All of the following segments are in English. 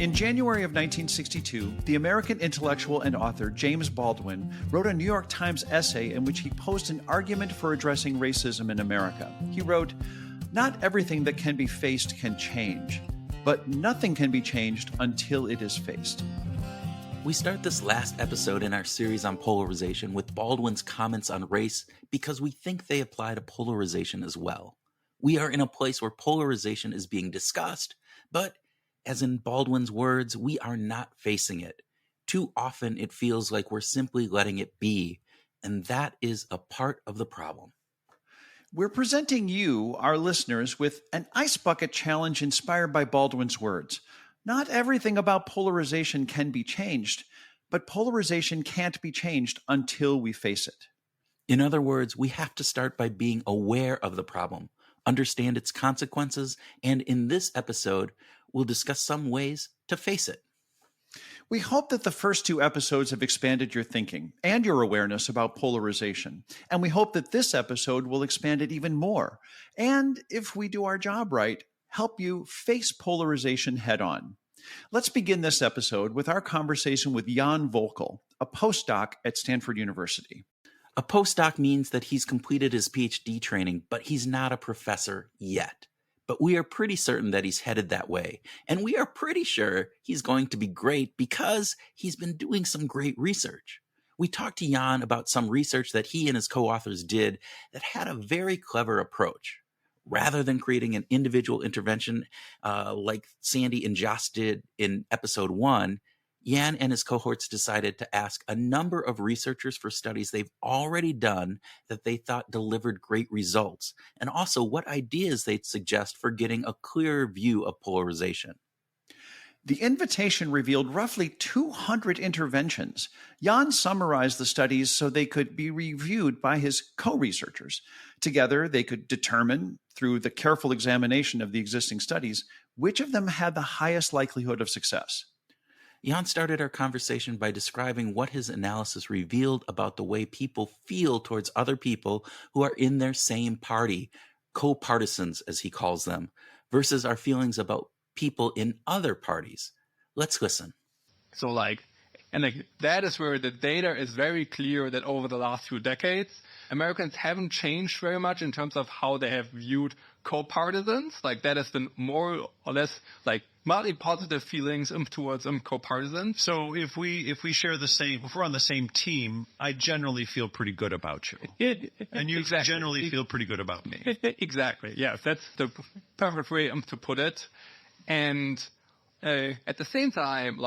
In January of 1962, the American intellectual and author James Baldwin wrote a New York Times essay in which he posed an argument for addressing racism in America. He wrote, "Not everything that can be faced can change, but nothing can be changed until it is faced." We start this last episode in our series on polarization with Baldwin's comments on race because we think they apply to polarization as well. We are in a place where polarization is being discussed, but as in Baldwin's words, we are not facing it. Too often it feels like we're simply letting it be, and that is a part of the problem. We're presenting you, our listeners, with an ice bucket challenge inspired by Baldwin's words. Not everything about polarization can be changed, but polarization can't be changed until we face it. In other words, we have to start by being aware of the problem, understand its consequences, and in this episode, we'll discuss some ways to face it. We hope that the first two episodes have expanded your thinking and your awareness about polarization, and we hope that this episode will expand it even more, and if we do our job right, help you face polarization head on. Let's begin this episode with our conversation with Jan Voelkl, a postdoc at Stanford University. A postdoc means that he's completed his PhD training, but he's not a professor yet. But we are pretty certain that he's headed that way. And we are pretty sure he's going to be great because he's been doing some great research. We talked to Jan about some research that he and his co-authors did that had a very clever approach. Rather than creating an individual intervention like Sandy and Joss did in episode 1, Jan and his cohorts decided to ask a number of researchers for studies they've already done that they thought delivered great results, and also what ideas they'd suggest for getting a clearer view of polarization. The invitation revealed roughly 200 interventions. Jan summarized the studies so they could be reviewed by his co-researchers. Together, they could determine, through the careful examination of the existing studies, which of them had the highest likelihood of success. Jan started our conversation by describing what his analysis revealed about the way people feel towards other people who are in their same party, co-partisans as he calls them, versus our feelings about people in other parties. Let's listen. So that is where the data is very clear that over the last few decades, Americans haven't changed very much in terms of how they have viewed co-partisans. That has been more or less mildly positive feelings towards co-partisans. So if we share the same, if we're on the same team, I generally feel pretty good about you. And you generally feel pretty good about me. Exactly. Yes, that's the perfect way to put it. And at the same time,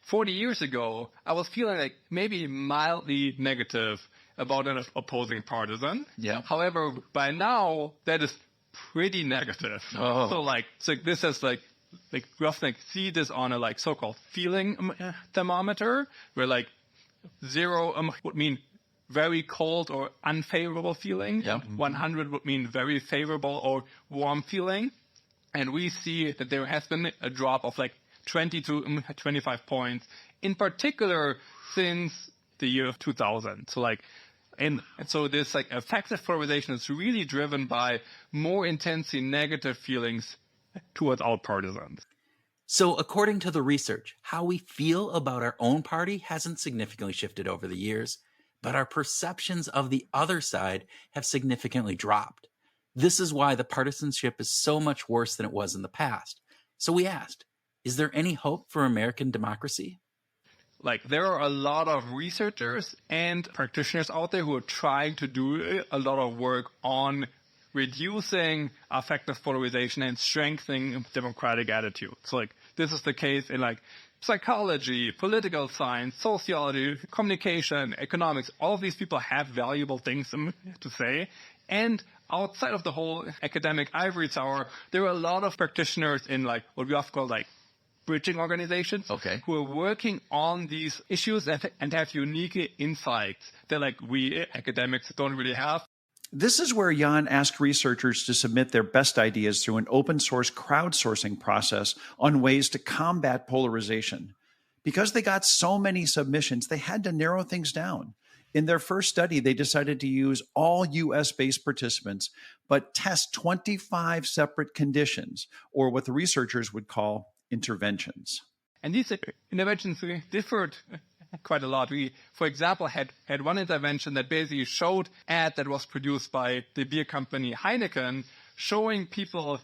40 years ago, I was feeling maybe mildly negative about an opposing partisan. Yeah. However, by now, that is pretty negative. Oh. So this is we often see this on a so-called feeling thermometer, where 0 would mean very cold or unfavorable feeling. Yeah. 100 would mean very favorable or warm feeling. And we see that there has been a drop of 20 to 25 points, in particular since the year 2000. So this affective polarization is really driven by more intensely negative feelings towards our partisans. So according to the research, how we feel about our own party hasn't significantly shifted over the years, but our perceptions of the other side have significantly dropped. This is why the partisanship is so much worse than it was in the past. So we asked, is there any hope for American democracy? There are a lot of researchers and practitioners out there who are trying to do a lot of work on reducing affective polarization and strengthening democratic attitudes. This is the case in psychology, political science, sociology, communication, economics. All of these people have valuable things to say. And outside of the whole academic ivory tower, there are a lot of practitioners in what we often call bridging organizations who are working on these issues and have unique insights that we academics don't really have. This is where Jan asked researchers to submit their best ideas through an open source crowdsourcing process on ways to combat polarization. Because they got so many submissions, they had to narrow things down. In their first study, they decided to use all US-based participants, but test 25 separate conditions, or what the researchers would call interventions. And these interventions differed quite a lot. We, for example, had one intervention that basically showed ad that was produced by the beer company Heineken, showing people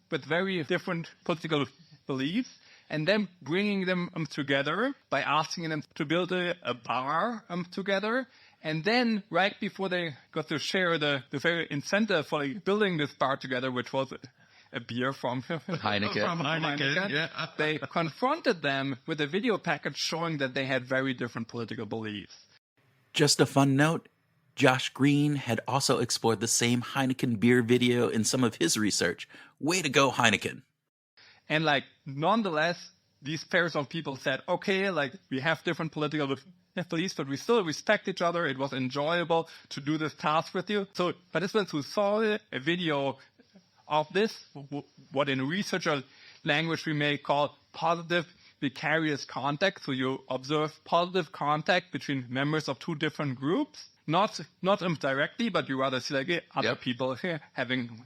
with very different political beliefs and then bringing them together by asking them to build a bar together. And then right before they got to share the very incentive for building this bar together, which was a beer from Heineken. From Heineken, yeah. They confronted them with a video package showing that they had very different political beliefs. Just a fun note, Josh Greene had also explored the same Heineken beer video in some of his research. Way to go, Heineken. And nonetheless, these pairs of people said, okay, we have different political beliefs, but we still respect each other. It was enjoyable to do this task with you. So participants who saw a video of this, what in researcher language we may call positive vicarious contact. So you observe positive contact between members of two different groups, not directly, but you rather see other people here having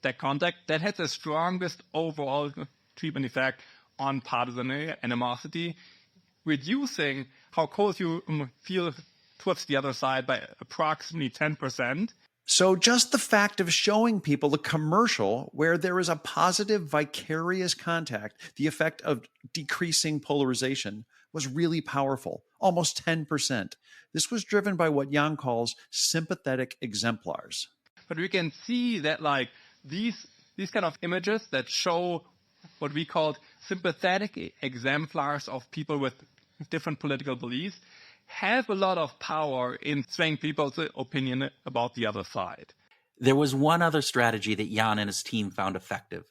that contact. That has the strongest overall treatment effect on partisan animosity, reducing how close you feel towards the other side by approximately 10%. So just the fact of showing people a commercial where there is a positive vicarious contact, the effect of decreasing polarization, was really powerful, almost 10%. This was driven by what Jan calls sympathetic exemplars. But we can see that these kind of images that show what we call sympathetic exemplars of people with different political beliefs have a lot of power in swaying people's opinion about the other side. There was one other strategy that Jan and his team found effective.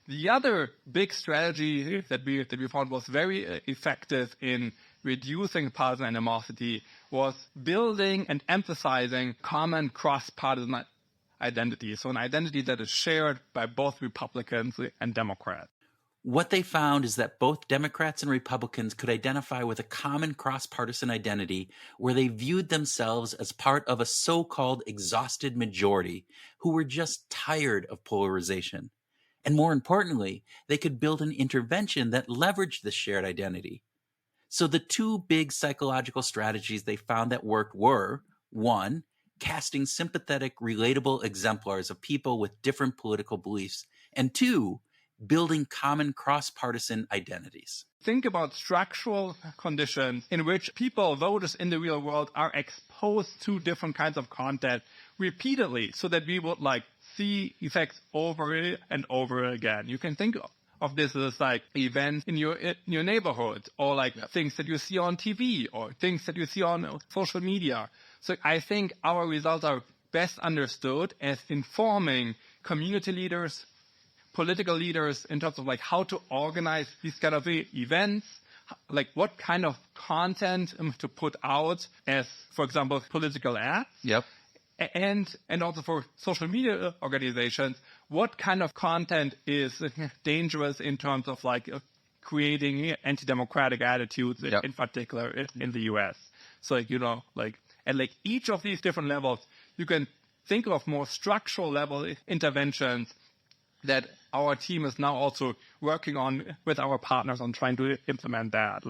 The other big strategy that we found was very effective in reducing partisan animosity was building and emphasizing common cross-partisan identity. So an identity that is shared by both Republicans and Democrats. What they found is that both Democrats and Republicans could identify with a common cross-partisan identity where they viewed themselves as part of a so-called exhausted majority who were just tired of polarization. And more importantly, they could build an intervention that leveraged this shared identity. So the two big psychological strategies they found that worked were, one, casting sympathetic, relatable exemplars of people with different political beliefs, and two, building common cross-partisan identities. Think about structural conditions in which people, voters in the real world, are exposed to different kinds of content repeatedly so that we would see effects over and over again. You can think of this as events in your neighborhood, or things that you see on TV or things that you see on social media. So I think our results are best understood as informing community leaders, political leaders in terms of how to organize these kind of events, what kind of content to put out as, for example, political ads. Yep. And also for social media organizations, what kind of content is dangerous in terms of creating anti-democratic attitudes, in particular in the US. So at each of these different levels, you can think of more structural level interventions that our team is now also working on with our partners on trying to implement that.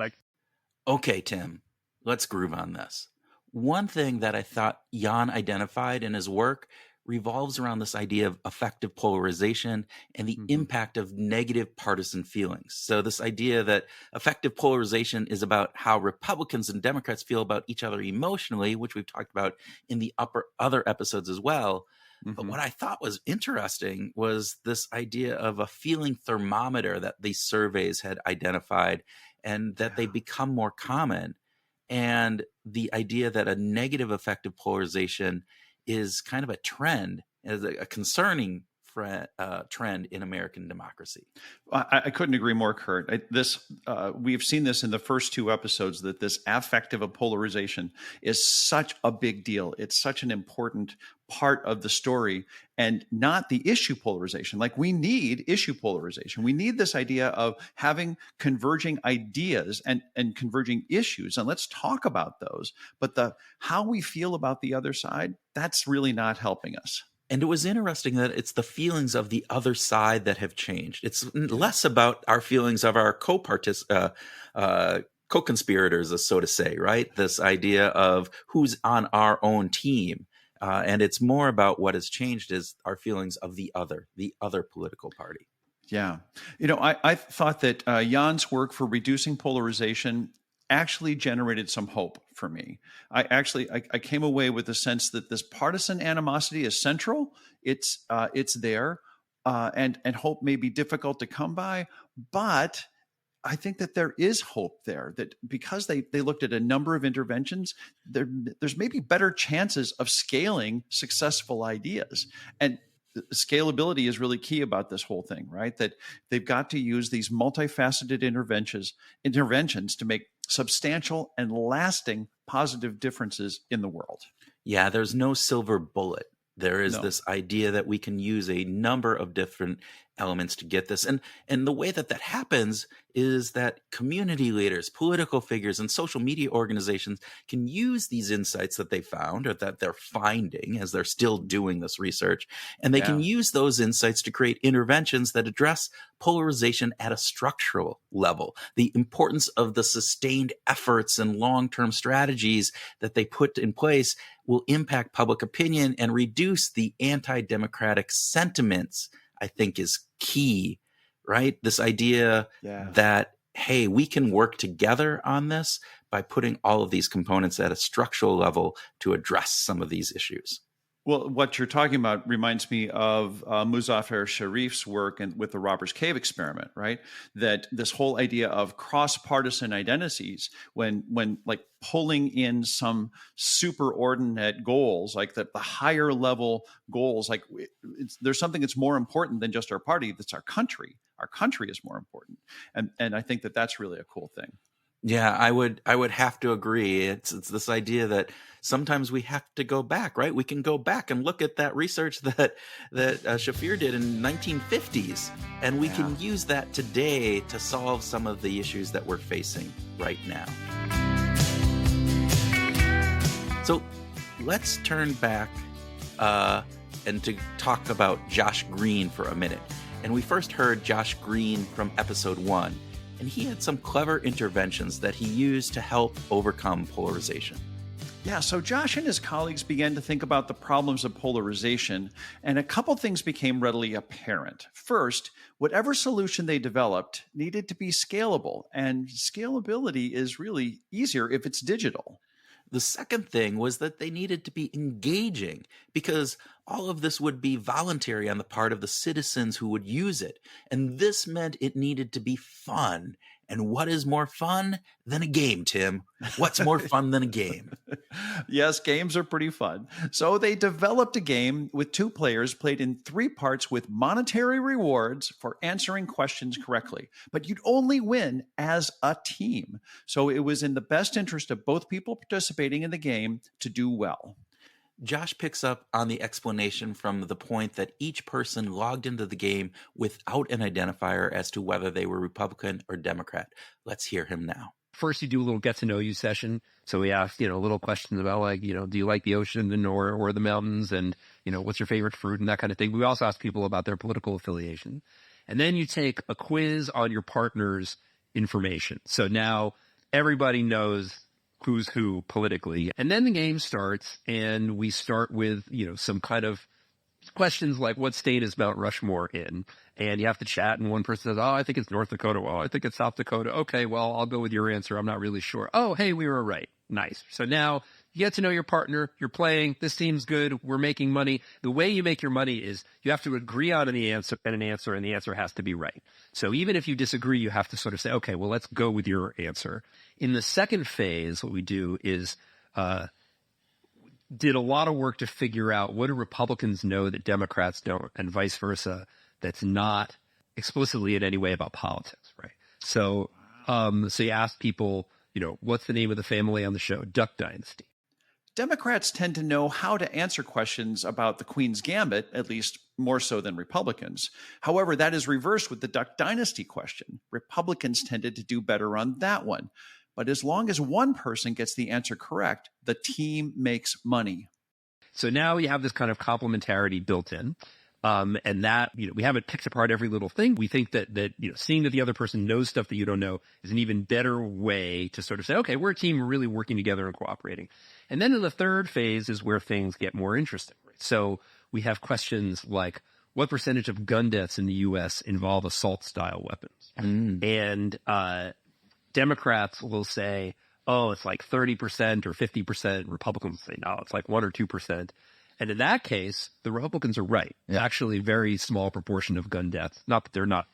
Okay, Tim, let's groove on this. One thing that I thought Jan identified in his work revolves around this idea of affective polarization and the impact of negative partisan feelings. So this idea that affective polarization is about how Republicans and Democrats feel about each other emotionally, which we've talked about in the other episodes as well. But what I thought was interesting was this idea of a feeling thermometer that these surveys had identified and that they become more common. And the idea that a negative affective polarization is kind of a trend, as a concerning trend in American democracy. I couldn't agree more, Kurt. We've seen this in the first two episodes, that this affective of polarization is such a big deal. It's such an important part of the story, and not the issue polarization. We need issue polarization. We need this idea of having converging ideas and converging issues, and let's talk about those. But how we feel about the other side, that's really not helping us. And it was interesting that it's the feelings of the other side that have changed. It's less about our feelings of our co-conspirators, so to say, right? This idea of who's on our own team. And it's more about what has changed is our feelings of the other political party. Yeah. I thought that Jan's work for reducing polarization actually generated some hope for me. I came away with the sense that this partisan animosity is central. It's there, and hope may be difficult to come by, but I think that there is hope there, that because they looked at a number of interventions, there's maybe better chances of scaling successful ideas. And scalability is really key about this whole thing, right? That they've got to use these multifaceted interventions to make substantial and lasting positive differences in the world. Yeah, there's no silver bullet. There is this idea that we can use a number of different elements to get this. And the way that happens is that community leaders, political figures, and social media organizations can use these insights that they found or that they're finding as they're still doing this research. And they can use those insights to create interventions that address polarization at a structural level. The importance of the sustained efforts and long-term strategies that they put in place will impact public opinion and reduce the anti-democratic sentiments, I think, is key, right? This idea that, hey, we can work together on this by putting all of these components at a structural level to address some of these issues. Well, what you're talking about reminds me of Muzafer Sharif's work with the Robbers Cave experiment, right? That this whole idea of cross-partisan identities, when like pulling in some superordinate goals, like the higher level goals, like there's something that's more important than just our party. That's our country. Our country is more important, and I think that that's really a cool thing. Yeah, I would have to agree. It's this idea that sometimes we have to go back, right? We can go back and look at that research that Shafir did in 1950s, and we can use that today to solve some of the issues that we're facing right now. So let's turn back and to talk about Josh Greene for a minute. And we first heard Josh Greene from episode 1. And he had some clever interventions that he used to help overcome polarization. Yeah, so Josh and his colleagues began to think about the problems of polarization, and a couple things became readily apparent. First, whatever solution they developed needed to be scalable, and scalability is really easier if it's digital. The second thing was that they needed to be engaging, because all of this would be voluntary on the part of the citizens who would use it. And this meant it needed to be fun. And what is more fun than a game, Tim? What's more fun than a game? Yes, games are pretty fun. So they developed a game with 2 players played in 3 parts with monetary rewards for answering questions correctly. But you'd only win as a team. So it was in the best interest of both people participating in the game to do well. Josh picks up on the explanation from the point that each person logged into the game without an identifier as to whether they were Republican or Democrat. Let's hear him now. First, you do a little get to know you session. So we ask, little questions about like, do you like the ocean or the mountains, and, what's your favorite fruit and that kind of thing. We also ask people about their political affiliation. And then you take a quiz on your partner's information. So now everybody knows who's who politically. And then the game starts, and we start with, some kind of questions like, what state is Mount Rushmore in? And you have to chat, and one person says, oh, I think it's North Dakota. Well, I think it's South Dakota. Okay, well, I'll go with your answer. I'm not really sure. Oh, hey, we were right. Nice. So now you get to know your partner. You're playing. This seems good. We're making money. The way you make your money is you have to agree on an answer, and the answer has to be right. So even if you disagree, you have to sort of say, okay, well, let's go with your answer. In the second phase, what we do is did a lot of work to figure out what do Republicans know that Democrats don't, and vice versa, that's not explicitly in any way about politics, right? So so you ask people, what's the name of the family on the show? Duck Dynasty. Democrats tend to know how to answer questions about the Queen's Gambit, at least more so than Republicans. However, that is reversed with the Duck Dynasty question. Republicans tended to do better on that one. But as long as one person gets the answer correct, the team makes money. So now you have this kind of complementarity built in. And that, we haven't picked apart every little thing. We think that seeing that the other person knows stuff that you don't know is an even better way to sort of say, okay, we're a team, we're really working together and cooperating. And then in the third phase is where things get more interesting. Right? So we have questions like, what percentage of gun deaths in the U.S. involve assault-style weapons? And Democrats will say, oh, it's like 30% or 50%. Republicans say, no, it's like 1 or 2%. And in that case, the Republicans are right. It's actually a very small proportion of gun deaths. Not that they're not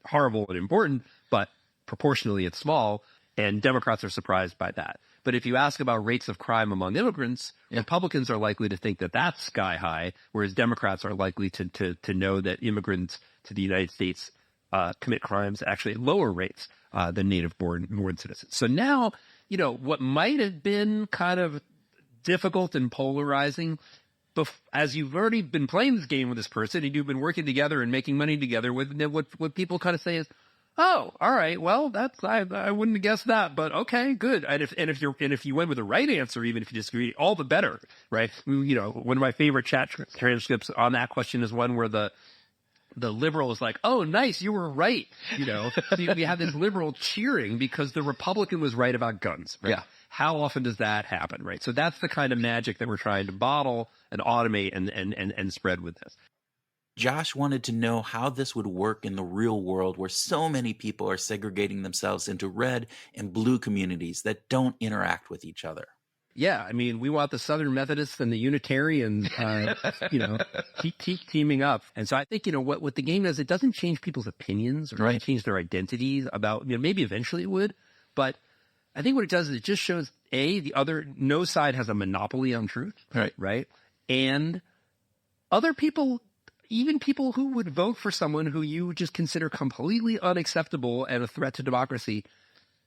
horrible and important, but proportionally it's small, and Democrats are surprised by that. But if you ask about rates of crime among immigrants, Republicans are likely to think that that's sky high, whereas Democrats are likely to know that immigrants to the United States commit crimes actually at lower rates than native-born citizens. So now, what might have been kind of difficult and polarizing, as you've already been playing this game with this person and you've been working together and making money together with, what people kind of say is, oh, all right, well, I wouldn't have guessed that, but okay, good. And if you went with the right answer, even if you disagree, all the better, right? One of my favorite chat transcripts on that question is one where the liberal is like, oh, nice, you were right. So we have this liberal cheering because the Republican was right about guns. Right? Yeah. How often does that happen, right? So that's the kind of magic that we're trying to bottle and automate and spread with this. Josh wanted to know how this would work in the real world where so many people are segregating themselves into red and blue communities that don't interact with each other. Yeah, I mean, we want the Southern Methodists and the Unitarians, keep teaming up. And so I think, what the game does, it doesn't change people's opinions or change their identities about, maybe eventually it would. But I think what it does is it just shows, no side has a monopoly on truth, right? And other people, even people who would vote for someone who you just consider completely unacceptable and a threat to democracy,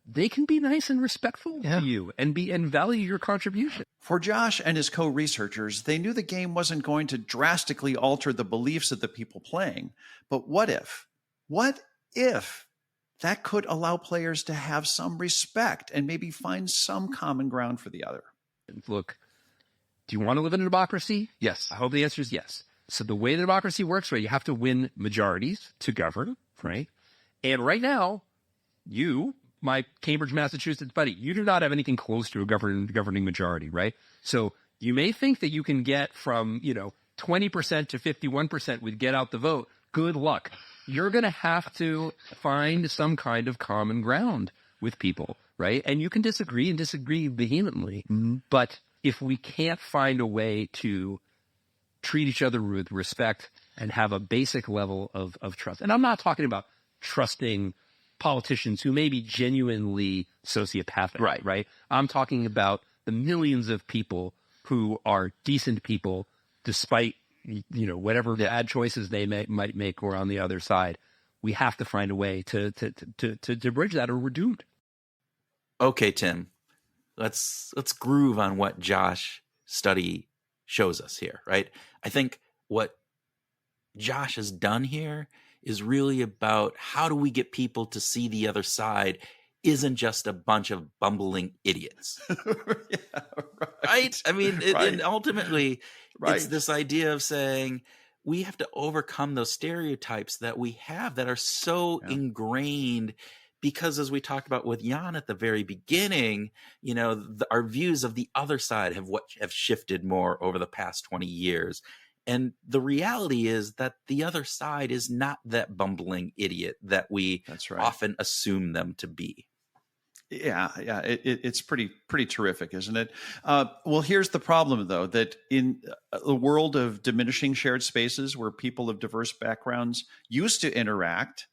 they can be nice and respectful to you and value your contribution. For Josh and his co-researchers, they knew the game wasn't going to drastically alter the beliefs of the people playing. But what if that could allow players to have some respect and maybe find some common ground for the other? Look, do you want to live in a democracy? Yes. I hope the answer is yes. So the way the democracy works, right, you have to win majorities to govern, right? And right now, my Cambridge, Massachusetts buddy, you do not have anything close to a governing majority, right? So you may think that you can get from, 20% to 51% with get out the vote. Good luck. You're going to have to find some kind of common ground with people, right? And you can disagree vehemently. But if we can't find a way to treat each other with respect and have a basic level of trust, and I'm not talking about trusting politicians who may be genuinely sociopathic, right? I'm talking about the millions of people who are decent people despite, whatever bad choices they might make or on the other side. We have to find a way to bridge that or we're doomed. Okay, Tim, let's groove on what Josh's study shows us here, right? I think what Josh has done here is really about how do we get people to see the other side isn't just a bunch of bumbling idiots. Right? I mean, and ultimately, it's this idea of saying we have to overcome those stereotypes that we have that are so ingrained because, as we talked about with Jan at the very beginning, our views of the other side have shifted more over the past 20 years. And the reality is that the other side is not that bumbling idiot that we often assume them to be. Yeah. It's pretty terrific, isn't it? Well, here's the problem, though, that in a world of diminishing shared spaces where people of diverse backgrounds used to interact,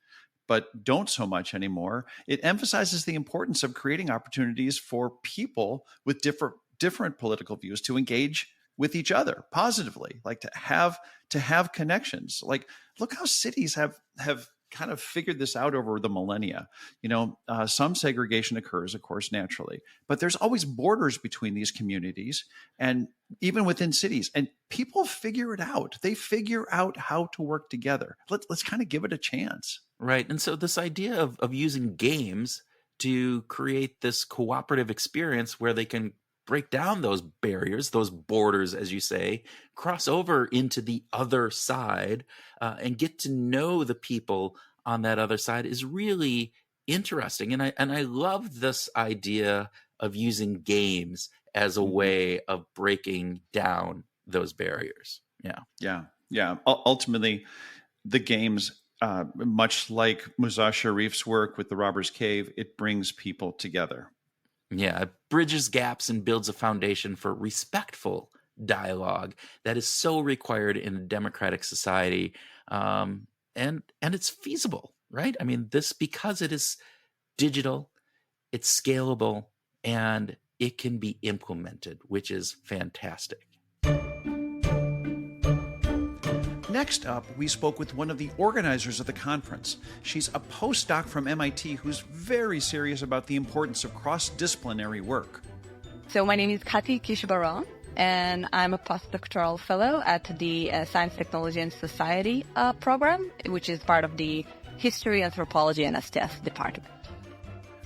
but don't so much anymore, it emphasizes the importance of creating opportunities for people with different political views to engage with each other positively, like to have connections. Like, look how cities have kind of figured this out over the millennia. Some segregation occurs, of course, naturally, but there's always borders between these communities and even within cities, and people figure it out. They figure out how to work together. Let's kind of give it a chance. Right. And so this idea of using games to create this cooperative experience where they can break down those barriers, those borders, as you say, cross over into the other side, and get to know the people on that other side is really interesting. And I love this idea of using games as a way of breaking down those barriers. Yeah. Ultimately, the games, much like Musa Sharif's work with the Robber's Cave, it brings people together. Yeah, it bridges gaps and builds a foundation for respectful dialogue that is so required in a democratic society, and it's feasible, right? I mean, this, because it is digital, it's scalable, and it can be implemented, which is fantastic. Next up, we spoke with one of the organizers of the conference. She's a postdoc from MIT who's very serious about the importance of cross-disciplinary work. So my name is Kati Kish Bar-On, and I'm a postdoctoral fellow at the Science, Technology, and Society program, which is part of the History, Anthropology, and STS department.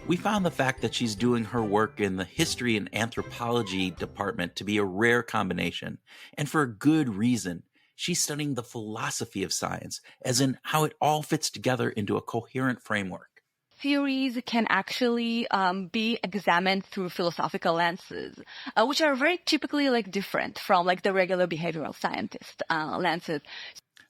We found the fact that she's doing her work in the History and Anthropology department to be a rare combination, and for a good reason. She's studying the philosophy of science, as in how it all fits together into a coherent framework. Theories can actually be examined through philosophical lenses, which are very typically different from the regular behavioral scientist lenses.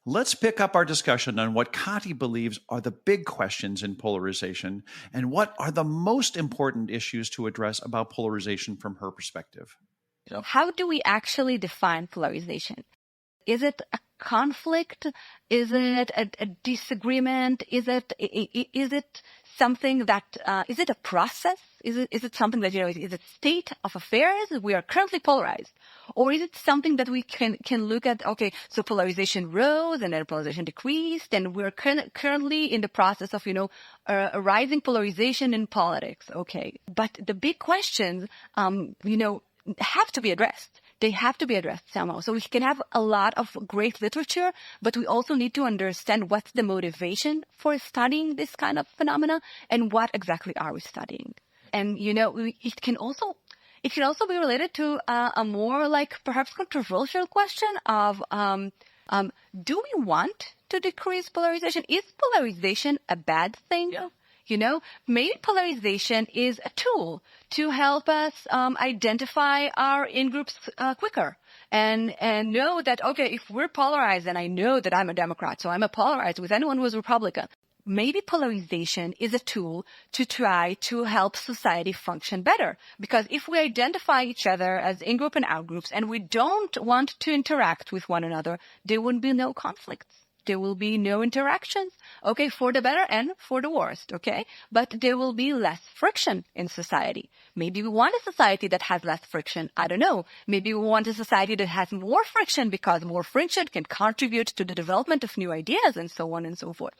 Let's pick up our discussion on what Kati believes are the big questions in polarization and what are the most important issues to address about polarization from her perspective. How do we actually define polarization? Is it a conflict? Is it a disagreement? Is it something that is it a process? Is it something that is a state of affairs? We are currently polarized, or is it something that we can look at? Okay, so polarization rose and then polarization decreased, and we're currently in the process of a rising polarization in politics. Okay, but the big questions, have to be addressed. They have to be addressed somehow. So we can have a lot of great literature, but we also need to understand what's the motivation for studying this kind of phenomena and what exactly are we studying. And, it can also be related to a more perhaps controversial question of, do we want to decrease polarization? Is polarization a bad thing? Yeah. Maybe polarization is a tool to help us identify our in-groups quicker and know that, okay, if we're polarized, and I know that I'm a Democrat, so I'm a polarized with anyone who's Republican. Maybe polarization is a tool to try to help society function better. Because if we identify each other as in-group and out-groups and we don't want to interact with one another, there will be no conflicts. There will be no interactions, okay, for the better and for the worst, okay? But there will be less friction in society. Maybe we want a society that has less friction. I don't know. Maybe we want a society that has more friction because more friction can contribute to the development of new ideas and so on and so forth.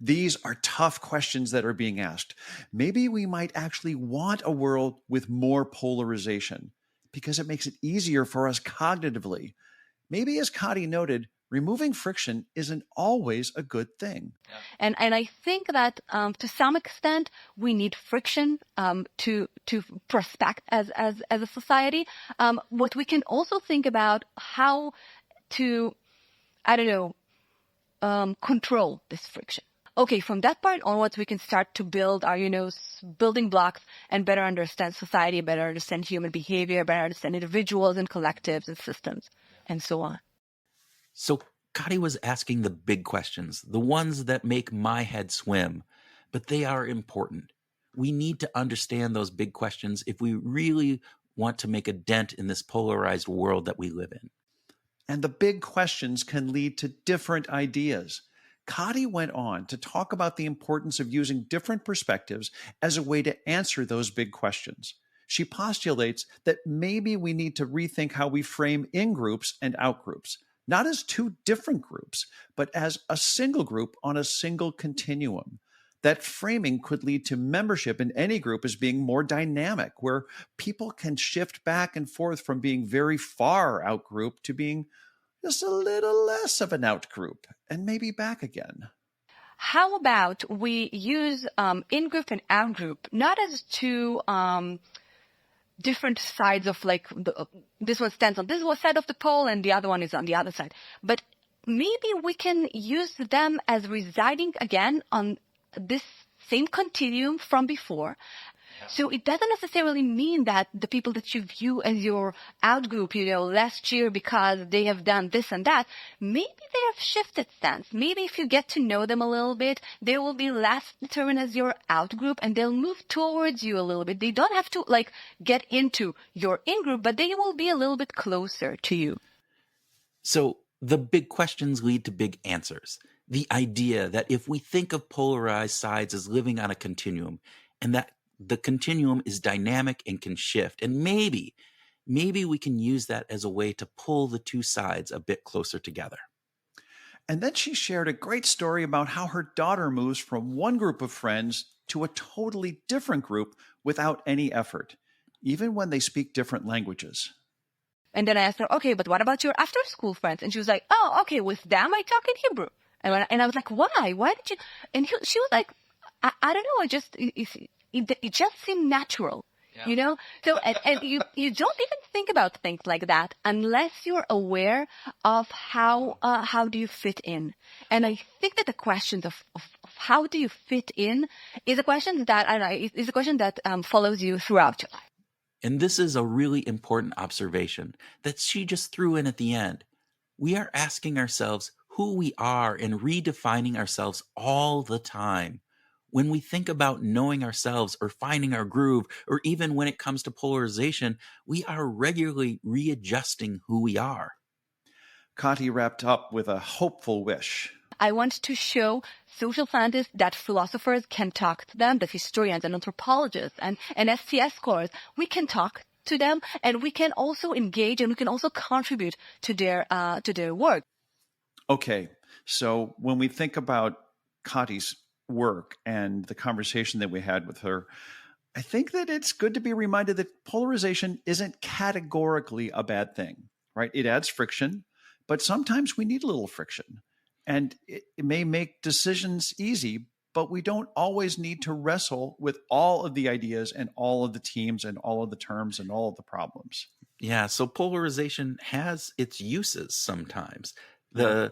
These are tough questions that are being asked. Maybe we might actually want a world with more polarization because it makes it easier for us cognitively. Maybe, as Kati noted, removing friction isn't always a good thing. Yeah. And I think that to some extent we need friction to prospect as a society. What we can also think about how to, control this friction. Okay, from that point onwards, we can start to build our, building blocks and better understand society, better understand human behavior, better understand individuals and collectives and systems, and so on. So Kati was asking the big questions, the ones that make my head swim, but they are important. We need to understand those big questions if we really want to make a dent in this polarized world that we live in. And the big questions can lead to different ideas. Kati went on to talk about the importance of using different perspectives as a way to answer those big questions. She postulates that maybe we need to rethink how we frame in-groups and out-groups, not as two different groups, but as a single group on a single continuum. That framing could lead to membership in any group as being more dynamic, where people can shift back and forth from being very far out-group to being just a little less of an out-group, and maybe back again. How about we use in-group and out-group not as two different sides of like this one stands on this one side of the pole and the other one is on the other side. But maybe we can use them as residing again on this same continuum from before. So it doesn't necessarily mean that the people that you view as your outgroup, last year because they have done this and that, maybe they have shifted stance. Maybe if you get to know them a little bit, they will be less determined as your outgroup and they'll move towards you a little bit. They don't have to like get into your in-group, but they will be a little bit closer to you. So the big questions lead to big answers. The idea that if we think of polarized sides as living on a continuum, and that the continuum is dynamic and can shift, and maybe we can use that as a way to pull the two sides a bit closer together. And then she shared a great story about how her daughter moves from one group of friends to a totally different group without any effort, even when they speak different languages. And then I asked her, okay, but what about your after-school friends? And she was like, oh, okay, with them I talk in Hebrew. And I was like, why? Why did you? And she was like, I don't know. It just seemed natural, So and you don't even think about things like that unless you're aware of how do you fit in. And I think that the question of how do you fit in is a question that is a question that follows you throughout your life. And this is a really important observation that she just threw in at the end. We are asking ourselves who we are and redefining ourselves all the time. When we think about knowing ourselves or finding our groove, or even when it comes to polarization, we are regularly readjusting who we are. Kati wrapped up with a hopeful wish. I want to show social scientists that philosophers can talk to them, that historians and anthropologists and STS scholars, we can talk to them and we can also engage and we can also contribute to their work. Okay, so when we think about Kati's work and the conversation that we had with her, I think that it's good to be reminded that polarization isn't categorically a bad thing, right? It adds friction, but sometimes we need a little friction. And it may make decisions easy, but we don't always need to wrestle with all of the ideas and all of the teams and all of the terms and all of the problems. Yeah, so polarization has its uses sometimes. The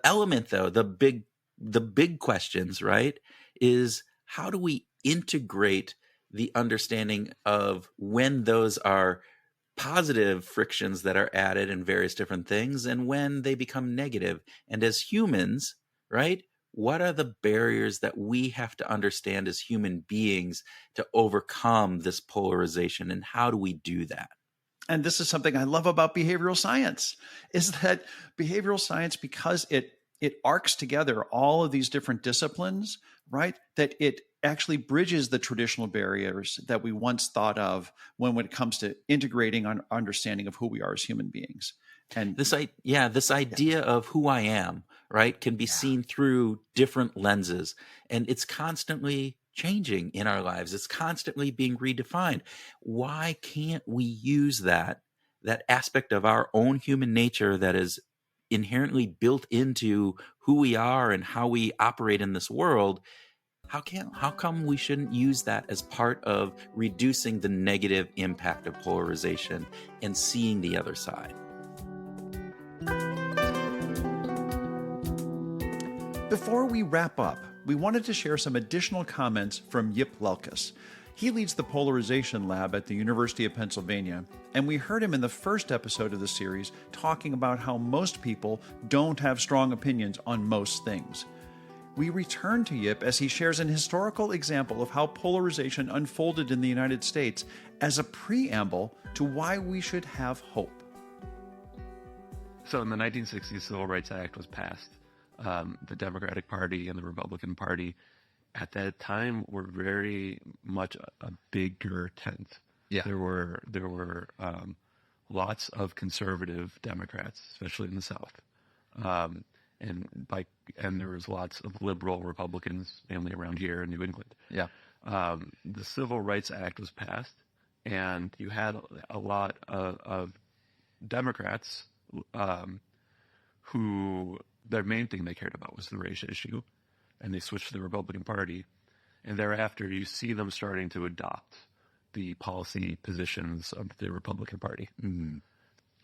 element, though, the big questions, right, is how do we integrate the understanding of when those are positive frictions that are added in various different things and when they become negative? And as humans, right, what are the barriers that we have to understand as human beings to overcome this polarization, and how do we do that? And this is something I love about behavioral science, is that behavioral science, because it arcs together all of these different disciplines, right? That it actually bridges the traditional barriers that we once thought of when it comes to integrating our understanding of who we are as human beings. And this idea of who I am, right, can be seen through different lenses, and it's constantly changing in our lives. It's constantly being redefined. Why can't we use that aspect of our own human nature that is inherently built into who we are and how we operate in this world? How come we shouldn't use that as part of reducing the negative impact of polarization and seeing the other side? Before we wrap up, we wanted to share some additional comments from Yph Lelkes. He leads the Polarization Lab at the University of Pennsylvania, and we heard him in the first episode of the series talking about how most people don't have strong opinions on most things. We return to Yph as he shares an historical example of how polarization unfolded in the United States as a preamble to why we should have hope. So in the 1960s, Civil Rights Act was passed. The Democratic Party and the Republican Party at that time were very much a bigger tent. Yeah. There were lots of conservative Democrats, especially in the South. And there was lots of liberal Republicans, mainly around here in New England. Yeah. The Civil Rights Act was passed, and you had a lot of Democrats who their main thing they cared about was the race issue, and they switched to the Republican Party. And thereafter, you see them starting to adopt the policy positions of the Republican Party. Mm.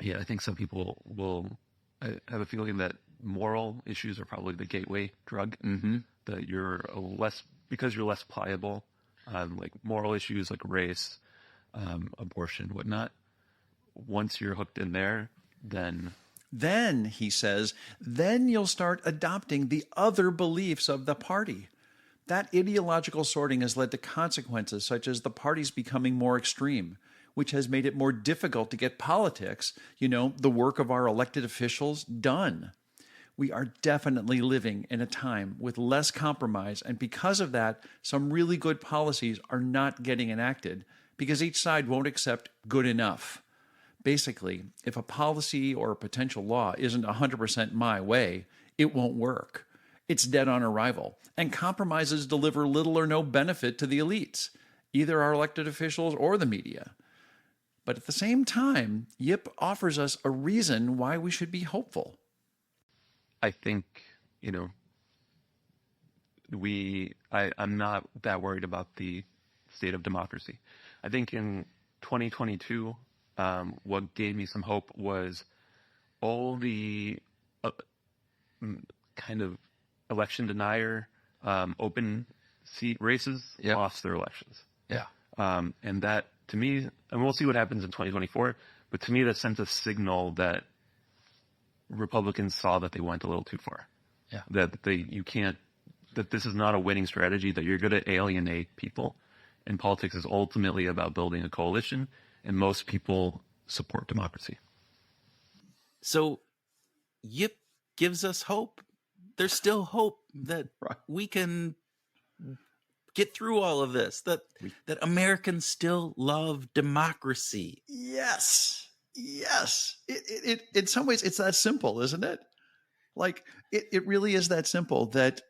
Yeah, I think some people I have a feeling that moral issues are probably the gateway drug. Mm-hmm. That because you're less pliable, like moral issues like race, abortion, whatnot. Once you're hooked in there, then he says, then you'll start adopting the other beliefs of the party. That ideological sorting has led to consequences such as the parties becoming more extreme, which has made it more difficult to get politics, the work of our elected officials, done. We are definitely living in a time with less compromise, and because of that, some really good policies are not getting enacted because each side won't accept good enough. Basically, if a policy or a potential law isn't 100% my way, it won't work. It's dead on arrival, and compromises deliver little or no benefit to the elites, either our elected officials or the media. But at the same time, Yph offers us a reason why we should be hopeful. I think, I'm not that worried about the state of democracy. I think in 2022, what gave me some hope was all the kind of election denier, open seat races lost their elections. Yeah. And that, to me, and we'll see what happens in 2024, but to me that sent a signal that Republicans saw that they went a little too far. Yeah. That this is not a winning strategy, that you're going to alienate people. And politics is ultimately about building a coalition, and most people support democracy. So Yph gives us hope. There's still hope that we can get through all of this, that Americans still love democracy. Yes. It in some ways, it's that simple, isn't it? Like, it really is that simple that,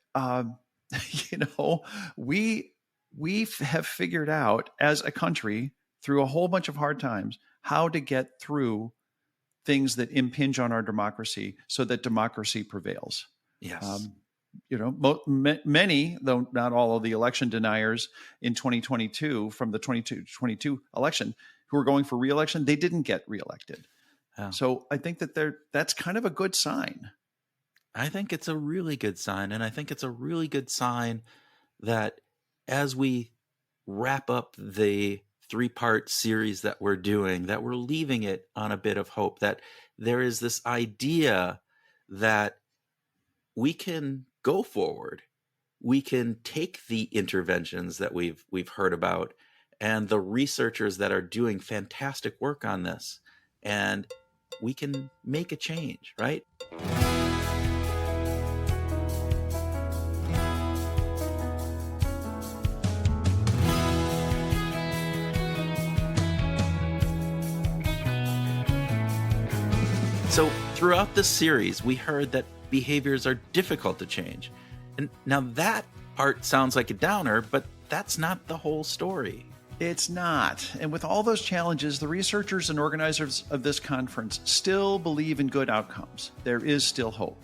we have figured out as a country through a whole bunch of hard times how to get through things that impinge on our democracy so that democracy prevails. Yes. Many, though not all of the election deniers in 2022 from the 2022 election who were going for re-election, they didn't get reelected. Oh. So I think that's kind of a good sign. I think it's a really good sign. And I think it's a really good sign that as we wrap up the 3-part series that we're doing, that we're leaving it on a bit of hope, that there is this idea that we can go forward. We can take the interventions that we've heard about and the researchers that are doing fantastic work on this, and we can make a change, right? So throughout this series, we heard that behaviors are difficult to change. And now that part sounds like a downer, but that's not the whole story. It's not. And with all those challenges, the researchers and organizers of this conference still believe in good outcomes. There is still hope.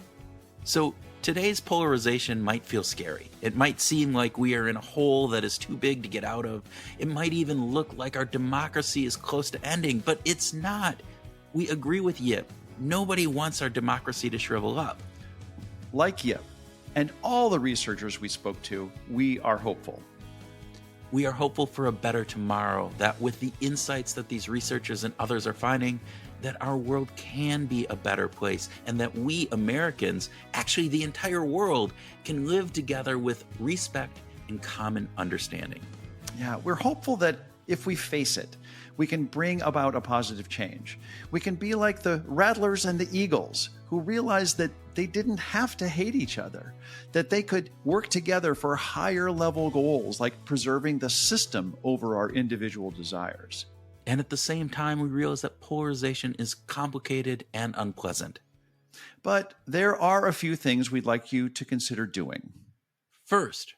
So today's polarization might feel scary. It might seem like we are in a hole that is too big to get out of. It might even look like our democracy is close to ending, but it's not. We agree with Yph. Nobody wants our democracy to shrivel up. Like Yph and all the researchers we spoke to, we are hopeful. We are hopeful for a better tomorrow, that with the insights that these researchers and others are finding, that our world can be a better place, and that we Americans, actually the entire world, can live together with respect and common understanding. Yeah, we're hopeful that if we face it, we can bring about a positive change. We can be like the Rattlers and the Eagles, who realized that they didn't have to hate each other, that they could work together for higher level goals like preserving the system over our individual desires. And at the same time, we realize that polarization is complicated and unpleasant. But there are a few things we'd like you to consider doing. First,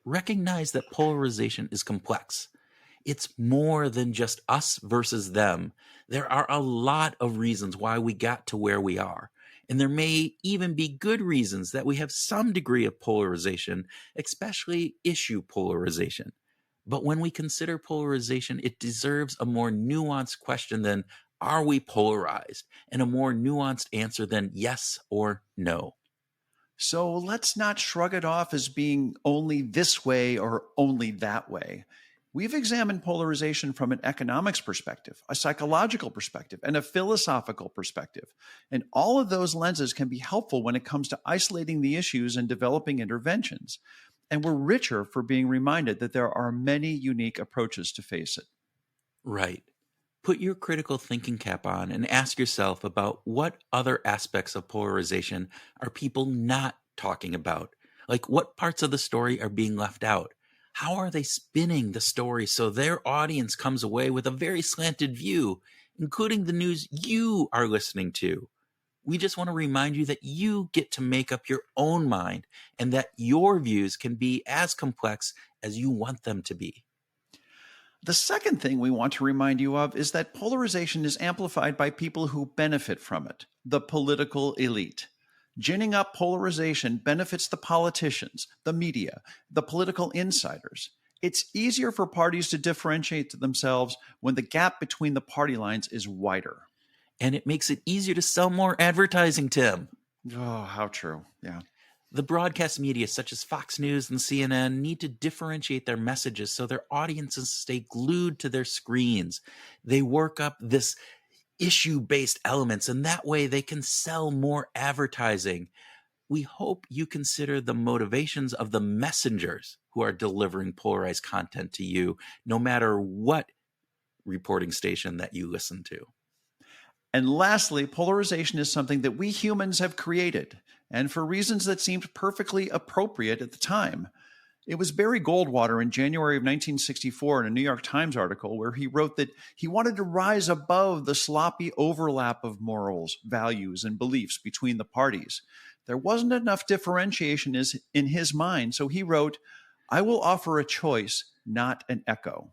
recognize that polarization is complex. It's more than just us versus them. There are a lot of reasons why we got to where we are. And there may even be good reasons that we have some degree of polarization, especially issue polarization. But when we consider polarization, it deserves a more nuanced question than, are we polarized? And a more nuanced answer than yes or no. So let's not shrug it off as being only this way or only that way. We've examined polarization from an economics perspective, a psychological perspective, and a philosophical perspective. And all of those lenses can be helpful when it comes to isolating the issues and developing interventions. And we're richer for being reminded that there are many unique approaches to face it. Right. Put your critical thinking cap on and ask yourself about what other aspects of polarization are people not talking about? Like, what parts of the story are being left out? How are they spinning the story so their audience comes away with a very slanted view, including the news you are listening to? We just want to remind you that you get to make up your own mind and that your views can be as complex as you want them to be. The second thing we want to remind you of is that polarization is amplified by people who benefit from it, the political elite. Ginning up polarization benefits the politicians, the media, the political insiders. It's easier for parties to differentiate themselves when the gap between the party lines is wider. And it makes it easier to sell more advertising, Tim. Oh, how true. Yeah. The broadcast media, such as Fox News and CNN, need to differentiate their messages so their audiences stay glued to their screens. They work up this issue-based elements, and that way they can sell more advertising. We hope you consider the motivations of the messengers who are delivering polarized content to you, no matter what reporting station that you listen to. And lastly, polarization is something that we humans have created, and for reasons that seemed perfectly appropriate at the time. It was Barry Goldwater in January of 1964 in a New York Times article where he wrote that he wanted to rise above the sloppy overlap of morals, values, and beliefs between the parties. There wasn't enough differentiation in his mind, so he wrote, "I will offer a choice, not an echo."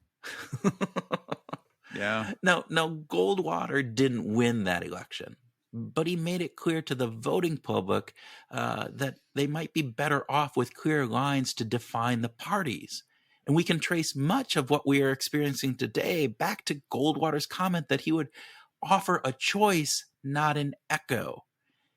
Yeah. Now, Goldwater didn't win that election, but he made it clear to the voting public that they might be better off with clear lines to define the parties. And we can trace much of what we are experiencing today back to Goldwater's comment that he would offer a choice, not an echo.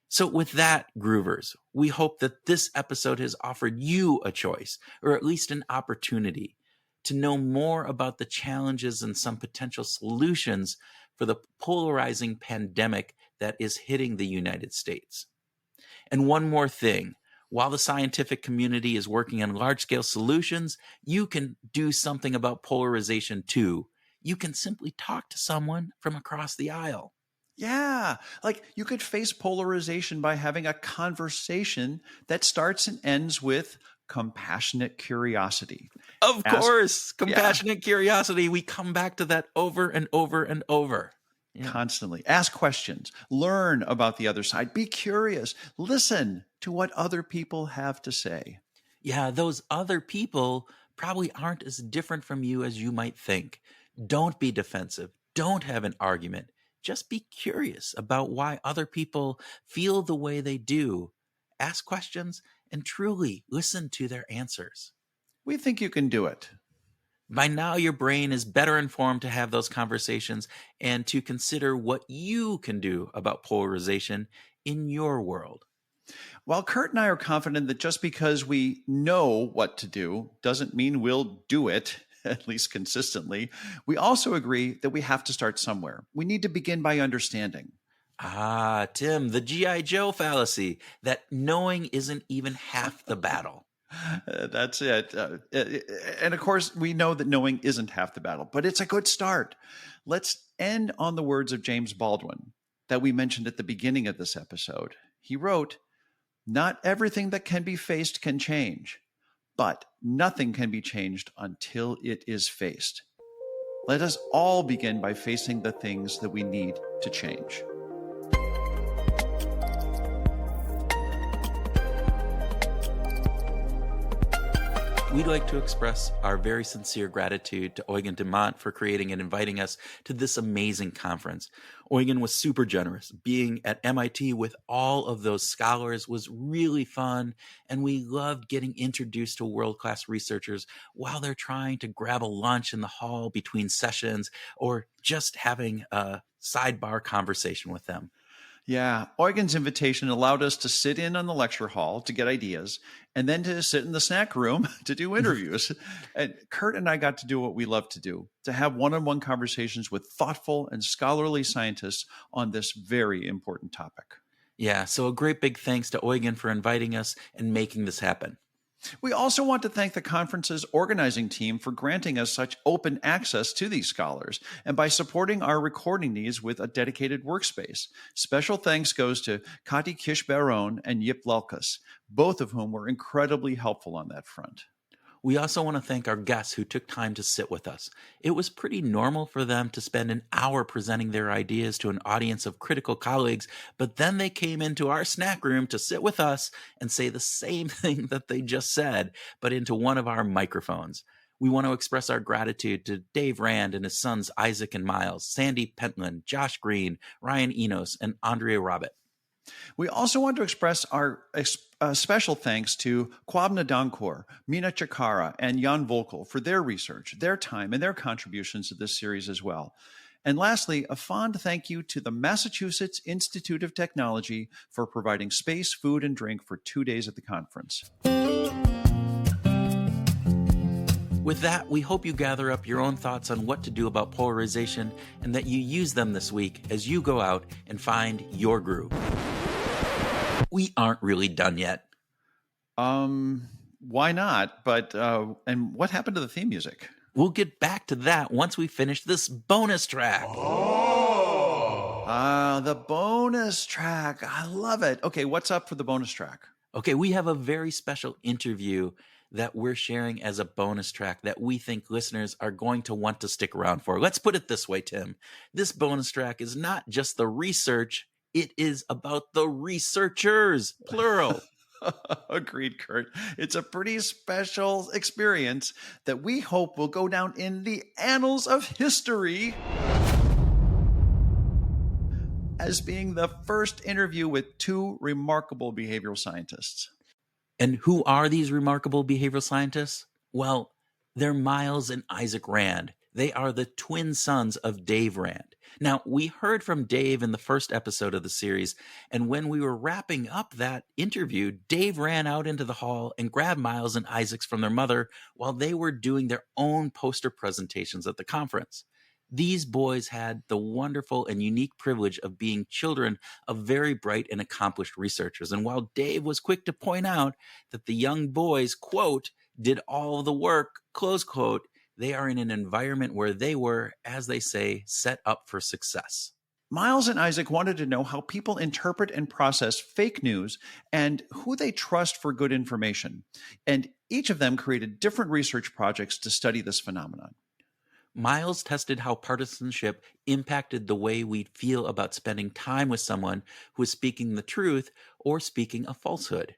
So with that, Groovers, we hope that this episode has offered you a choice, or at least an opportunity, to know more about the challenges and some potential solutions for the polarizing pandemic that is hitting the United States. And one more thing, while the scientific community is working on large-scale solutions, you can do something about polarization too. You can simply talk to someone from across the aisle. Yeah, like you could face polarization by having a conversation that starts and ends with compassionate curiosity. Of course, compassionate curiosity. We come back to that over and over and over. Yeah. Constantly. Ask questions. Learn about the other side. Be curious. Listen to what other people have to say. Yeah, those other people probably aren't as different from you as you might think. Don't be defensive. Don't have an argument. Just be curious about why other people feel the way they do. Ask questions and truly listen to their answers. We think you can do it. By now, your brain is better informed to have those conversations and to consider what you can do about polarization in your world. While Kurt and I are confident that just because we know what to do doesn't mean we'll do it, at least consistently, we also agree that we have to start somewhere. We need to begin by understanding. Ah, Tim, the G.I. Joe fallacy, that knowing isn't even half the battle. That's it. And of course, we know that knowing isn't half the battle, but it's a good start. Let's end on the words of James Baldwin that we mentioned at the beginning of this episode. He wrote, "Not everything that can be faced can change, but nothing can be changed until it is faced. Let us all begin by facing the things that we need to change." we'd like to express our very sincere gratitude to Eugen Demont for creating and inviting us to this amazing conference. Eugen was super generous. Being at MIT with all of those scholars was really fun, and we loved getting introduced to world-class researchers while they're trying to grab a lunch in the hall between sessions or just having a sidebar conversation with them. Yeah, Eugen's invitation allowed us to sit in on the lecture hall to get ideas and then to sit in the snack room to do interviews. And Kurt and I got to do what we love to do, to have one-on-one conversations with thoughtful and scholarly scientists on this very important topic. Yeah, so a great big thanks to Eugen for inviting us and making this happen. We also want to thank the conference's organizing team for granting us such open access to these scholars and by supporting our recording needs with a dedicated workspace. Special thanks goes to Kati Kish Bar-On and Yph Lelkes, both of whom were incredibly helpful on that front. We also want to thank our guests who took time to sit with us. It was pretty normal for them to spend an hour presenting their ideas to an audience of critical colleagues, but then they came into our snack room to sit with us and say the same thing that they just said, but into one of our microphones. We want to express our gratitude to Dave Rand and his sons Isaac and Miles, Sandy Pentland, Josh Greene, Ryan Enos, and Andrea Robert. We also want to express our special thanks to Kwabna Dankor, Mina Chakara, and Jan Voelkl for their research, their time, and their contributions to this series as well. And lastly, a fond thank you to the Massachusetts Institute of Technology for providing space, food, and drink for 2 days at the conference. With that, we hope you gather up your own thoughts on what to do about polarization and that you use them this week as you go out and find your groove. We aren't really done yet. Why not? But, and what happened to the theme music? We'll get back to that once we finish this bonus track. The bonus track. I love it. Okay, what's up for the bonus track? Okay, we have a very special interview that we're sharing as a bonus track that we think listeners are going to want to stick around for. Let's put it this way, Tim. This bonus track is not just the research, it is about the researchers, plural. Agreed, Kurt. It's a pretty special experience that we hope will go down in the annals of history as being the first interview with two remarkable behavioral scientists. And who are these remarkable behavioral scientists? Well, they're Miles and Isaac Rand. They are the twin sons of Dave Rand. Now, we heard from Dave in the first episode of the series, and when we were wrapping up that interview, Dave ran out into the hall and grabbed Miles and Isaac from their mother while they were doing their own poster presentations at the conference. These boys had the wonderful and unique privilege of being children of very bright and accomplished researchers. And while Dave was quick to point out that the young boys, quote, did all the work, close quote, they are in an environment where they were, as they say, set up for success. Miles and Isaac wanted to know how people interpret and process fake news and who they trust for good information. And each of them created different research projects to study this phenomenon. Miles tested how partisanship impacted the way we'd feel about spending time with someone who is speaking the truth or speaking a falsehood.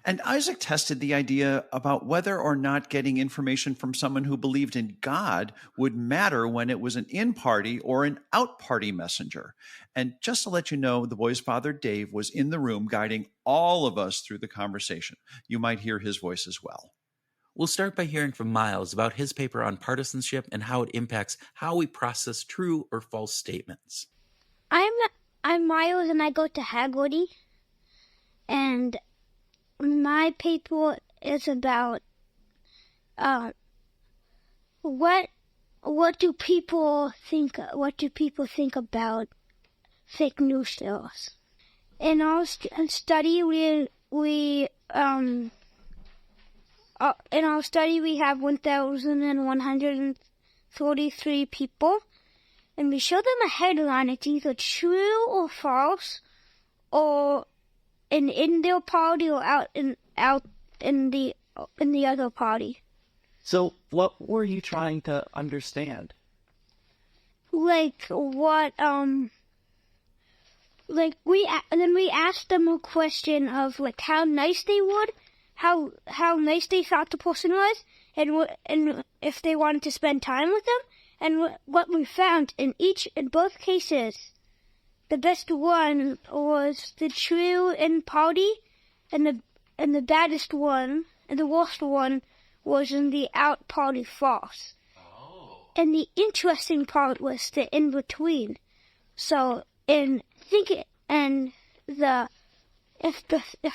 And Isaac tested the idea about whether or not getting information from someone who believed in God would matter when it was an in-party or an out-party messenger. And just to let you know, the boy's father, Dave, was in the room guiding all of us through the conversation. You might hear his voice as well. We'll start by hearing from Miles about his paper on partisanship and how it impacts how we process true or false statements. I'm Miles and I go to Haggerty, and my paper is about what do people think about fake news shows. In our study we have 1,143 people, and we show them a headline. It's either true or false, or in their party or out in the other party. So, what were you trying to understand? We asked them a question of how nice they would how nice they thought the person was, and if they wanted to spend time with them. And what we found in both cases, the best one was the true in party, and the baddest one, and the worst one was in the out party false. Oh. And the interesting part was the in between. So if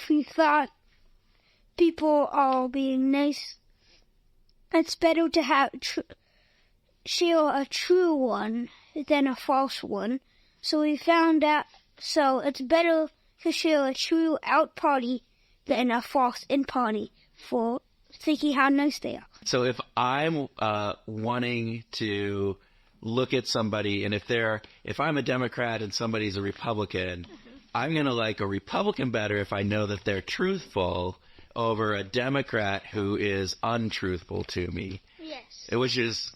we thought people are being nice, it's better to share a true one than a false one. So we found out, so it's better to share a true out party than a false in party for thinking how nice they are. So if I'm wanting to look at somebody, and if I'm a Democrat and somebody's a Republican, I'm going to like a Republican better if I know that they're truthful over a Democrat who is untruthful to me. Yes.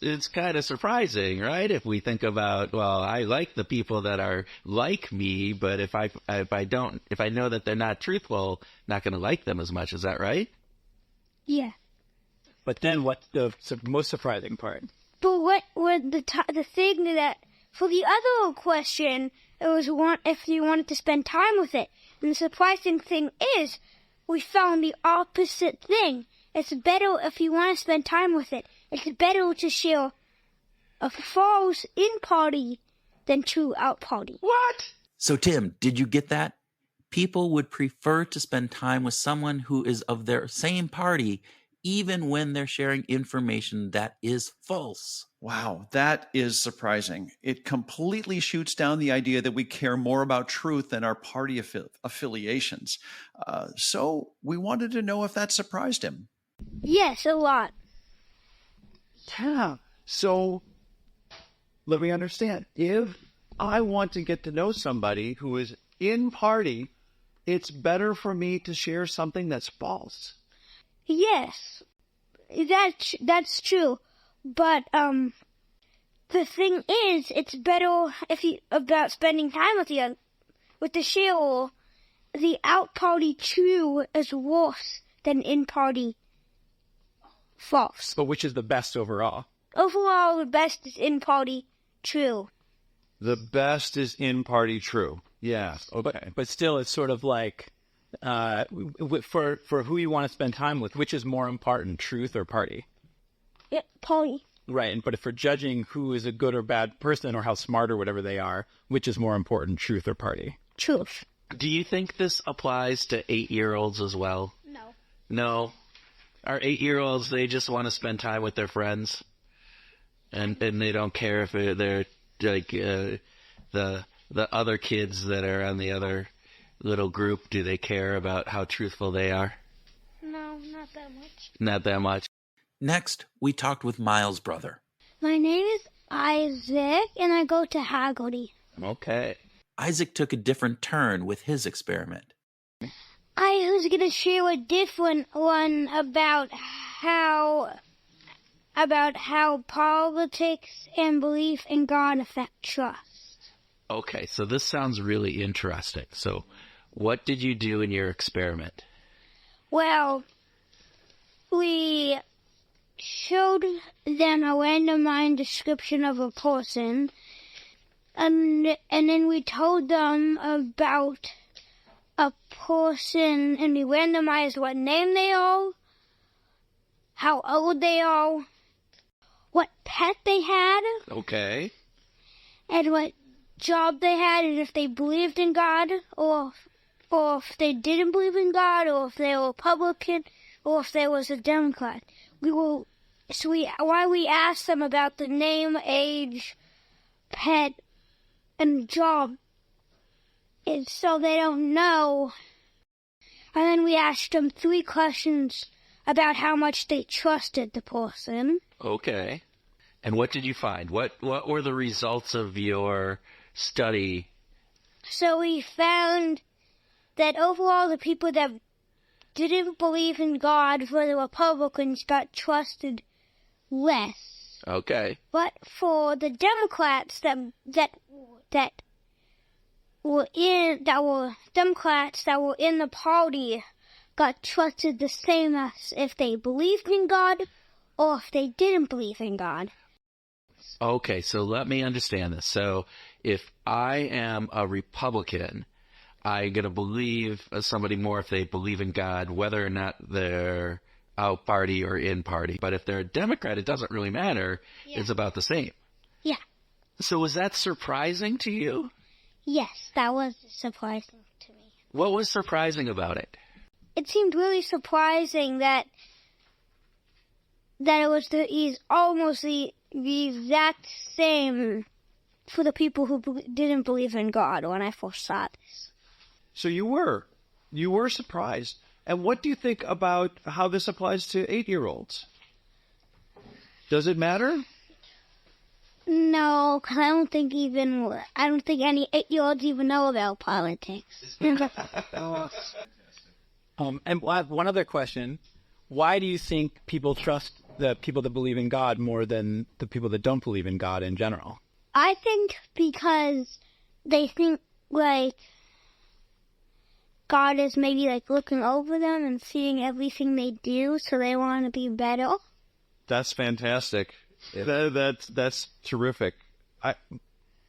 It's kind of surprising, right? If we think about, well, I like the people that are like me, but if I know that they're not truthful, not going to like them as much. Is that right? Yeah. But then what's the most surprising part? But what the thing that for the other question, it was if you wanted to spend time with it. And the surprising thing is, we found the opposite thing. It's better if you want to spend time with it. It's better to share a false in-party than true out-party. What? So, Tim, did you get that? People would prefer to spend time with someone who is of their same party, even when they're sharing information that is false. Wow, that is surprising. It completely shoots down the idea that we care more about truth than our party affiliations. So we wanted to know if that surprised him. Yes, a lot. Yeah. So let me understand. If I want to get to know somebody who is in party, it's better for me to share something that's false. Yes, that's true. But the thing is, it's better about spending time with the share. The out party true is worse than in party false. But which is the best overall? Overall, the best is in party true. The best is in party true. Yeah. Okay. But still, it's sort of like for who you want to spend time with, which is more important, truth or party? Yeah, party. Right, but if we're judging who is a good or bad person or how smart or whatever they are, which is more important, truth or party? Truth. Do you think this applies to 8-year-olds as well? No. No? Are 8-year-olds, they just want to spend time with their friends? And they don't care if they're like the other kids that are on the other little group, do they care about how truthful they are? No, not that much. Not that much. Next, we talked with Miles' brother. My name is Isaac, and I go to Haggerty. Okay. Isaac took a different turn with his experiment. I was going to share a different one about how politics and belief in God affect trust. Okay, so this sounds really interesting. So what did you do in your experiment? Well, we showed them a randomized description of a person, and then we told them about a person, and we randomized what name they are, how old they are, what pet they had, okay, and what job they had, and if they believed in God, or if they didn't believe in God, or if they were Republican, or if they was a Democrat. While we asked them about the name, age, pet, and job, and so they don't know. And then we asked them 3 questions about how much they trusted the person. Okay. And what did you find? What were the results of your study? So we found that overall the people that didn't believe in God for the Republicans got trusted less. Okay. But for the Democrats that were in the party, got trusted the same as if they believed in God or if they didn't believe in God. Okay, so let me understand this. So if I am a Republican, I'm going to believe somebody more if they believe in God, whether or not they're out party or in party. But if they're a Democrat, it doesn't really matter. Yeah. It's about the same. Yeah. So was that surprising to you? Yes, that was surprising to me. What was surprising about it? It seemed really surprising that it was almost the exact same for the people who didn't believe in God when I first saw this. So you were surprised. And what do you think about how this applies to 8-year-olds? Does it matter? No, because I don't think any 8-year-olds even know about politics. And I have one other question. Why do you think people trust the people that believe in God more than the people that don't believe in God in general? I think because they think, like, God is maybe, like, looking over them and seeing everything they do, so they want to be better. That's fantastic. That's terrific.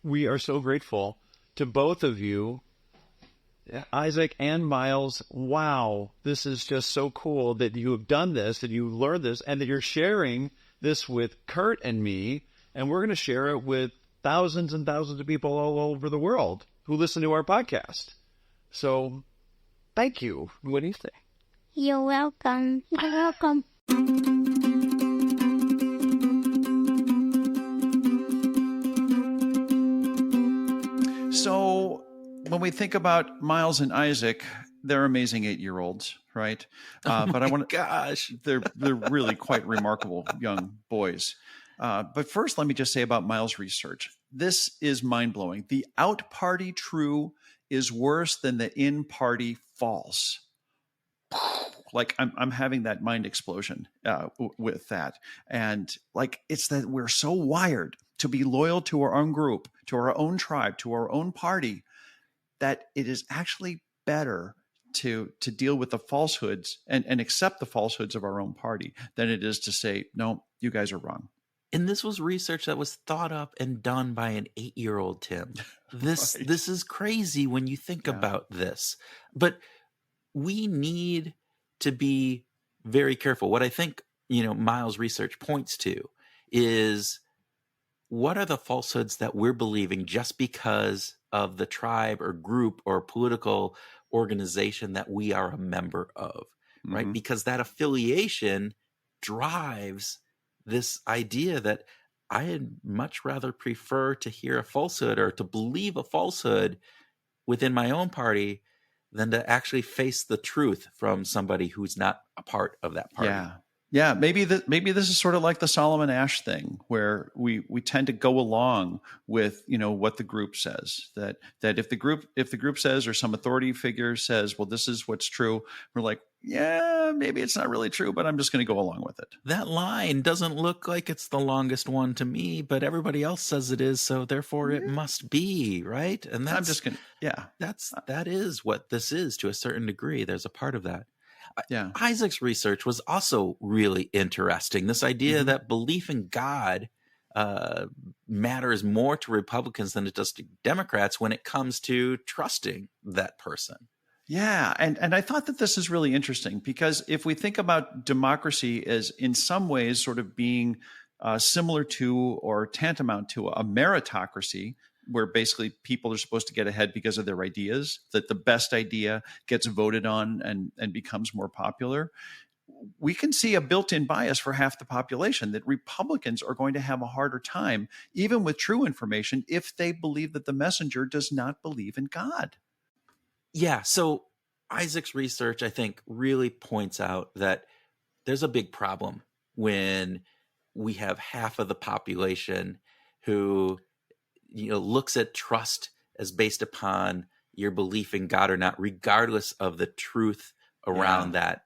We are so grateful to both of you, Isaac and Miles. Wow, this is just so cool that you have done this, that you learned this, and that you're sharing this with Kurt and me, and we're going to share it with thousands and thousands of people all over the world who listen to our podcast. So, thank you. What do you think? You're welcome. You're welcome. So when we think about Miles and Isaac, they're amazing 8-year-olds, right? But I want to, Gosh, they're really quite remarkable young boys. But first, let me just say about Miles' research. This is mind-blowing. The out-party true is worse than the in-party false. Like I'm having that mind explosion with that. And like, it's that we're so wired to be loyal to our own group, to our own tribe, to our own party, that it is actually better to deal with the falsehoods and accept the falsehoods of our own party than it is to say, no, you guys are wrong. and this was research that was thought up and done by an 8-year-old, Tim. This Right. this is crazy when you think Yeah. about this. But we need to be very careful. What I think, Miles' research points to is, what are the falsehoods that we're believing just because of the tribe or group or political organization that we are a member of, right? Mhm. Because that affiliation drives this idea that I'd much rather prefer to hear a falsehood or to believe a falsehood within my own party than to actually face the truth from somebody who's not a part of that party. Yeah. Maybe this is sort of like the Solomon Asch thing, where we tend to go along with what the group says. That if the group says, or some authority figure says, well, this is what's true, we're like, yeah, maybe it's not really true, but I'm just going to go along with it. That line doesn't look like it's the longest one to me, but everybody else says it is, so therefore it must be, right? And I'm just going to, yeah, that is what this is to a certain degree. There's a part of that. yeah. Isaac's research was also really interesting. This idea Mhm. that belief in God matters more to Republicans than it does to Democrats when it comes to trusting that person. Yeah, and I thought that this is really interesting, because if we think about democracy as in some ways sort of being similar to or tantamount to a meritocracy, where basically people are supposed to get ahead because of their ideas, that the best idea gets voted on and becomes more popular, we can see a built-in bias for half the population, that Republicans are going to have a harder time, even with true information, if they believe that the messenger does not believe in God. Yeah, so Isaac's research, I think, really points out that there's a big problem when we have half of the population who looks at trust as based upon your belief in God or not, regardless of the truth around that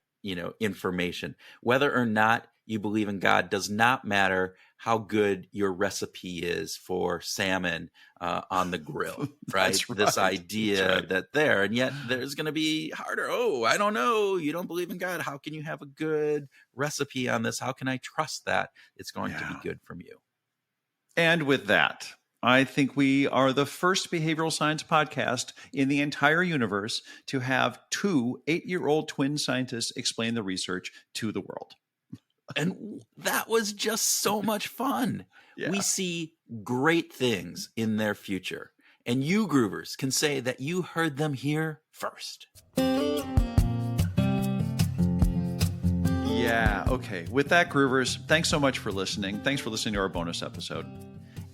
information, whether or not you believe in God does not matter how good your recipe is for salmon on the grill, right? This idea that there, and yet there's going to be harder. Oh, I don't know. You don't believe in God. How can you have a good recipe on this? How can I trust that it's going to be good from you? And with that, I think we are the first behavioral science podcast in the entire universe to have 2 8-year-old twin scientists explain the research to the world. And that was just so much fun. Yeah. We see great things in their future. And you, Groovers, can say that you heard them here first. Yeah, okay. With that, Groovers, thanks so much for listening. Thanks for listening to our bonus episode.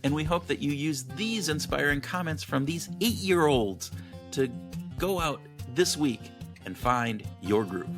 And we hope that you use these inspiring comments from these 8-year-olds to go out this week and find your groove.